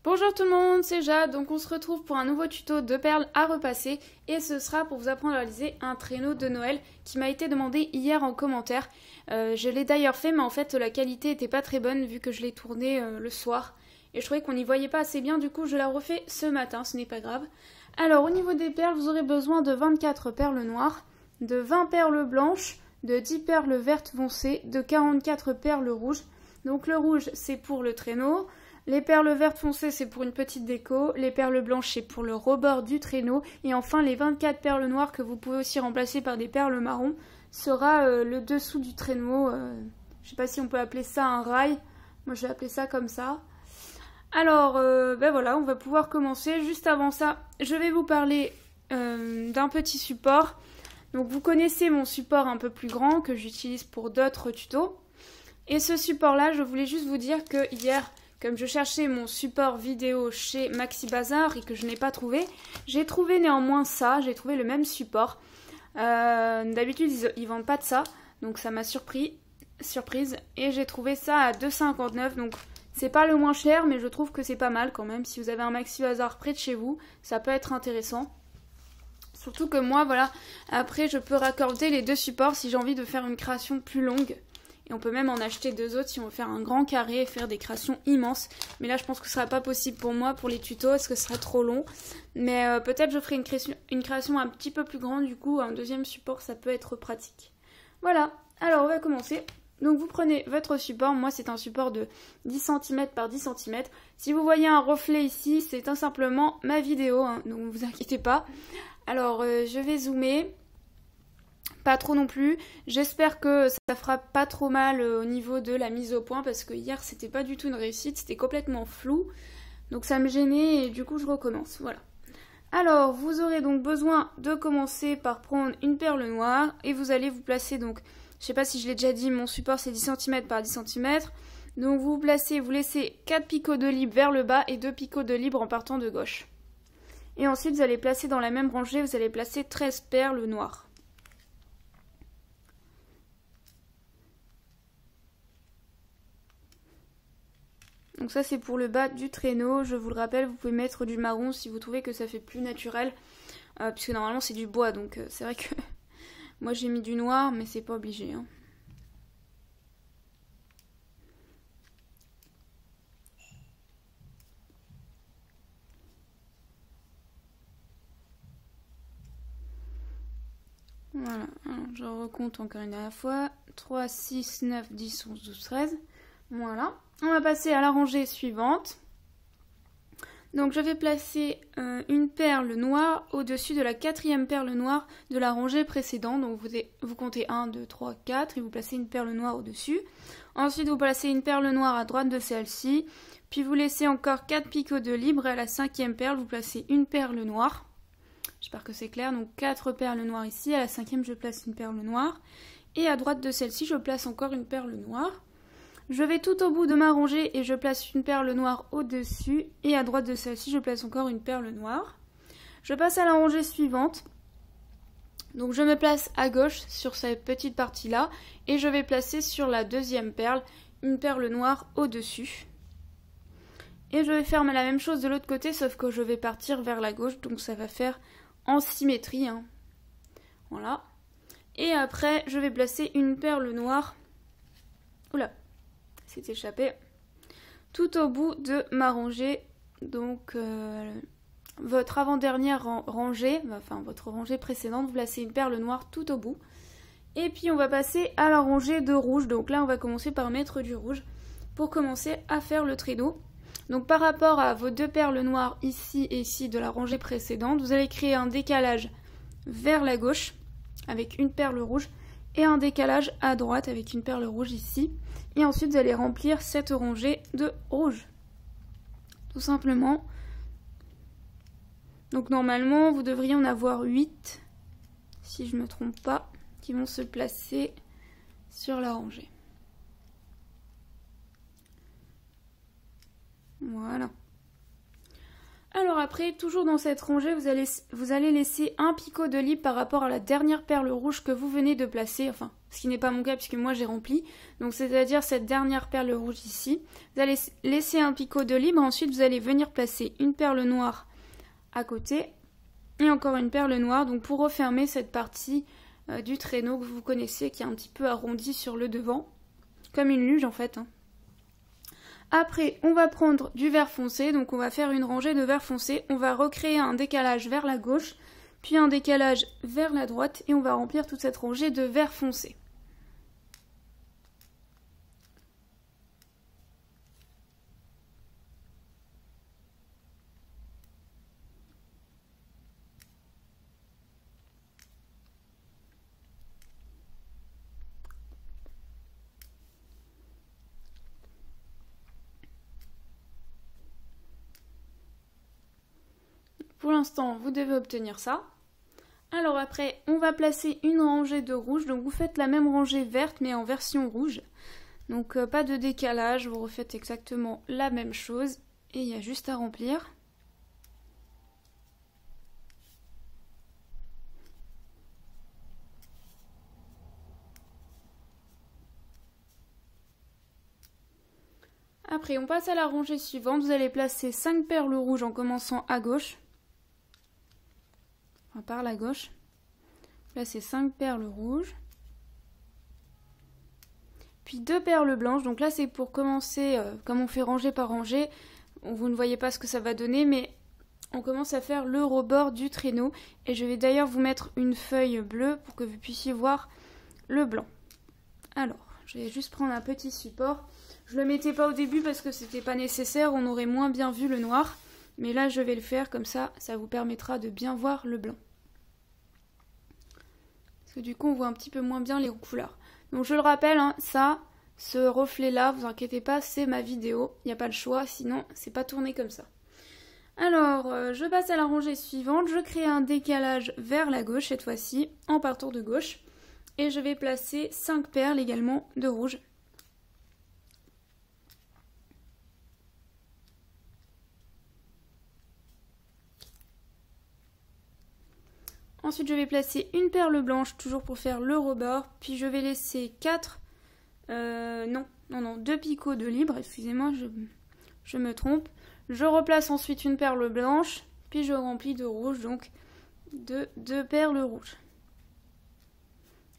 Bonjour tout le monde, c'est Jade, donc on se retrouve pour un nouveau tuto de perles à repasser et ce sera pour vous apprendre à réaliser un traîneau de Noël qui m'a été demandé hier en commentaire. Je l'ai d'ailleurs fait mais en fait la qualité était pas très bonne vu que je l'ai tourné le soir et je trouvais qu'on n'y voyait pas assez bien, du coup je la refais ce matin, ce n'est pas grave. Alors au niveau des perles, vous aurez besoin de 24 perles noires, de 20 perles blanches, de 10 perles vertes foncées, de 44 perles rouges. Donc le rouge c'est pour le traîneau. Les perles vertes foncées, c'est pour une petite déco. Les perles blanches, c'est pour le rebord du traîneau. Et enfin, les 24 perles noires, que vous pouvez aussi remplacer par des perles marron, sera le dessous du traîneau. Je sais pas si on peut appeler ça un rail. Moi, je vais appeler ça comme ça. Alors, ben voilà, on va pouvoir commencer. Juste avant ça, je vais vous parler d'un petit support. Donc, vous connaissez mon support un peu plus grand que j'utilise pour d'autres tutos. Et ce support-là, je voulais juste vous dire que hier... Comme je cherchais mon support vidéo chez Maxi Bazar et que je n'ai pas trouvé, j'ai trouvé néanmoins ça, j'ai trouvé le même support. D'habitude, ils vendent pas de ça, donc ça m'a surprise. Et j'ai trouvé ça à 2,59 €, donc c'est pas le moins cher, mais je trouve que c'est pas mal quand même. Si vous avez un Maxi Bazar près de chez vous, ça peut être intéressant. Surtout que moi, voilà, après je peux raccorder les deux supports si j'ai envie de faire une création plus longue. Et on peut même en acheter deux autres si on veut faire un grand carré et faire des créations immenses. Mais là, je pense que ce sera pas possible pour moi, pour les tutos, parce que ce serait trop long. Mais peut-être je ferai une création un petit peu plus grande, du coup, un deuxième support, ça peut être pratique. Voilà, alors on va commencer. Donc vous prenez votre support, moi c'est un support de 10 cm par 10 cm. Si vous voyez un reflet ici, c'est tout simplement ma vidéo, hein, donc ne vous inquiétez pas. Alors je vais zoomer. Pas trop non plus. J'espère que ça fera pas trop mal au niveau de la mise au point parce que hier c'était pas du tout une réussite, c'était complètement flou. Donc ça me gênait et du coup je recommence. Voilà. Alors vous aurez donc besoin de commencer par prendre une perle noire et vous allez vous placer donc, je sais pas si je l'ai déjà dit, mon support c'est 10 cm par 10 cm. Donc vous placez, vous laissez 4 picots de libre vers le bas et 2 picots de libre en partant de gauche. Et ensuite vous allez placer dans la même rangée, vous allez placer 13 perles noires. Donc ça c'est pour le bas du traîneau, je vous le rappelle, vous pouvez mettre du marron si vous trouvez que ça fait plus naturel, puisque normalement c'est du bois, donc c'est vrai que moi j'ai mis du noir, mais c'est pas obligé. Hein. Voilà, alors je recompte encore une dernière fois, 3, 6, 9, 10, 11, 12, 13, voilà. On va passer à la rangée suivante. Donc je vais placer une perle noire au-dessus de la quatrième perle noire de la rangée précédente. Donc vous comptez 1, 2, 3, 4 et vous placez une perle noire au-dessus. Ensuite vous placez une perle noire à droite de celle-ci. Puis vous laissez encore 4 picots de libre et à la cinquième perle vous placez une perle noire. J'espère que c'est clair. Donc 4 perles noires ici. À la cinquième je place une perle noire. Et à droite de celle-ci je place encore une perle noire. Je vais tout au bout de ma rangée et je place une perle noire au-dessus. Et à droite de celle-ci, je place encore une perle noire. Je passe à la rangée suivante. Donc je me place à gauche sur cette petite partie-là. Et je vais placer sur la deuxième perle une perle noire au-dessus. Et je vais faire la même chose de l'autre côté, sauf que je vais partir vers la gauche. Donc ça va faire en symétrie. Hein. Voilà. Et après, je vais placer une perle noire. Oula! C'est échappé tout au bout de ma rangée, donc votre avant-dernière rangée, enfin votre rangée précédente, vous placez une perle noire tout au bout. Et puis on va passer à la rangée de rouge, donc là on va commencer par mettre du rouge pour commencer à faire le traîneau. Donc par rapport à vos deux perles noires ici et ici de la rangée précédente, vous allez créer un décalage vers la gauche avec une perle rouge et un décalage à droite avec une perle rouge ici. Et ensuite, vous allez remplir cette rangée de rouge. Tout simplement. Donc normalement, vous devriez en avoir 8, si je ne me trompe pas, qui vont se placer sur la rangée. Voilà. Alors après, toujours dans cette rangée, vous allez laisser un picot de libre par rapport à la dernière perle rouge que vous venez de placer, enfin ce qui n'est pas mon cas puisque moi j'ai rempli. Donc c'est-à-dire cette dernière perle rouge ici. Vous allez laisser un picot de libre, ensuite vous allez venir placer une perle noire à côté et encore une perle noire, donc pour refermer cette partie du traîneau que vous connaissez qui est un petit peu arrondi sur le devant, comme une luge en fait. Après, on va prendre du vert foncé, donc on va faire une rangée de vert foncé, on va recréer un décalage vers la gauche, puis un décalage vers la droite, et on va remplir toute cette rangée de vert foncé. Pour l'instant, vous devez obtenir ça. Alors après, on va placer une rangée de rouge. Donc vous faites la même rangée verte, mais en version rouge. Donc pas de décalage, vous refaites exactement la même chose. Et il y a juste à remplir. Après, on passe à la rangée suivante. Vous allez placer 5 perles rouges en commençant à gauche. Par la gauche, placez 5 perles rouges, puis 2 perles blanches. Donc là c'est pour commencer, comme on fait rangée par rangée, vous ne voyez pas ce que ça va donner, mais on commence à faire le rebord du traîneau. Et je vais d'ailleurs vous mettre une feuille bleue pour que vous puissiez voir le blanc. Alors, je vais juste prendre un petit support. Je ne le mettais pas au début parce que c'était pas nécessaire, on aurait moins bien vu le noir. Mais là je vais le faire comme ça, ça vous permettra de bien voir le blanc. Du coup on voit un petit peu moins bien les couleurs. Donc je le rappelle, hein, ça, ce reflet là, vous inquiétez pas, c'est ma vidéo, il n'y a pas le choix, sinon c'est pas tourné comme ça. Alors je passe à la rangée suivante, je crée un décalage vers la gauche cette fois-ci, en partant de gauche, et je vais placer 5 perles également de rouge. Ensuite, je vais placer une perle blanche, toujours pour faire le rebord. Puis je vais laisser 2 picots de libre. Excusez-moi, je me trompe. Je replace ensuite une perle blanche. Puis je remplis de rouge, donc de 2 perles rouges.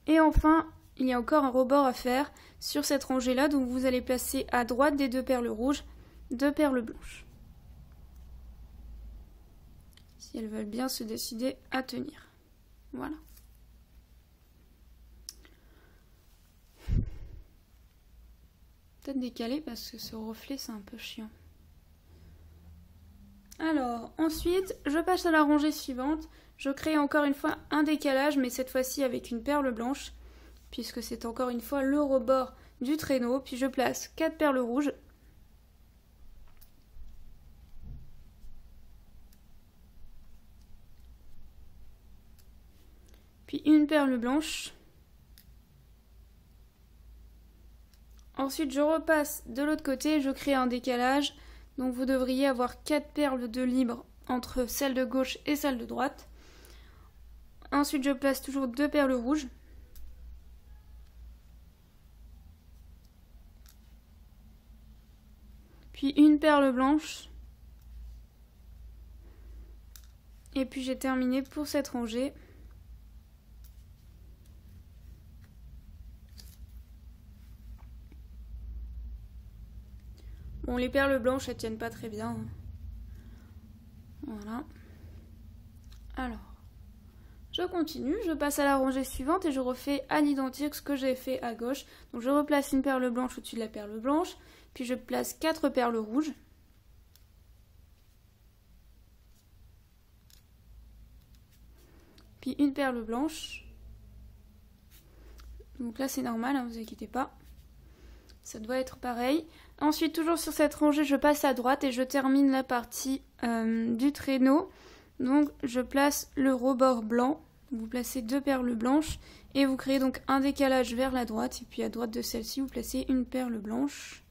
Et enfin, il y a encore un rebord à faire sur cette rangée-là. Donc vous allez placer à droite des 2 perles rouges, 2 perles blanches. Si elles veulent bien se décider à tenir. Voilà. Peut-être décaler parce que ce reflet c'est un peu chiant. Alors ensuite je passe à la rangée suivante. Je crée encore une fois un décalage, mais cette fois-ci avec une perle blanche, puisque c'est encore une fois le rebord du traîneau. Puis je place 4 perles rouges. Puis une perle blanche. Ensuite, je repasse de l'autre côté, je crée un décalage. Donc vous devriez avoir 4 perles de libre entre celle de gauche et celle de droite. Ensuite, je place toujours 2 perles rouges. Puis une perle blanche. Et puis j'ai terminé pour cette rangée. Bon, les perles blanches, elles tiennent pas très bien. Voilà. Alors, je continue, je passe à la rangée suivante et je refais à l'identique ce que j'ai fait à gauche. Donc je replace une perle blanche au-dessus de la perle blanche, puis je place 4 perles rouges. Puis une perle blanche. Donc là c'est normal, hein, vous inquiétez pas. Ça doit être pareil. Ensuite, toujours sur cette rangée, je passe à droite et je termine la partie du traîneau. Donc, je place le rebord blanc. Vous placez 2 perles blanches et vous créez donc un décalage vers la droite. Et puis à droite de celle-ci, vous placez une perle blanche.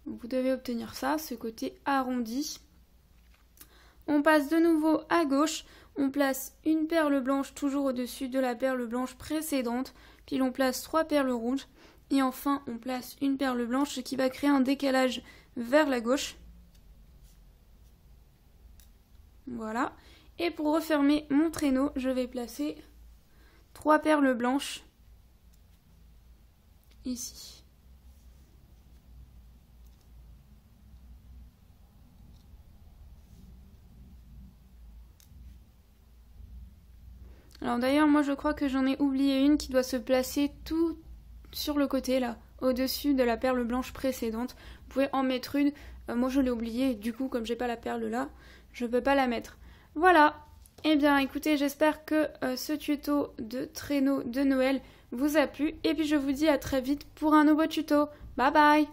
Donc, vous devez obtenir ça, ce côté arrondi. On passe de nouveau à gauche. On place une perle blanche toujours au-dessus de la perle blanche précédente. Puis on place 3 perles rouges. Et enfin, on place une perle blanche, ce qui va créer un décalage vers la gauche. Voilà. Et pour refermer mon traîneau, je vais placer 3 perles blanches ici. Alors d'ailleurs, moi je crois que j'en ai oublié une qui doit se placer tout sur le côté là, au-dessus de la perle blanche précédente. Vous pouvez en mettre une. Moi je l'ai oubliée, du coup comme j'ai pas la perle là, je peux pas la mettre. Voilà. Eh bien écoutez, j'espère que ce tuto de traîneau de Noël vous a plu. Et puis je vous dis à très vite pour un nouveau tuto. Bye bye!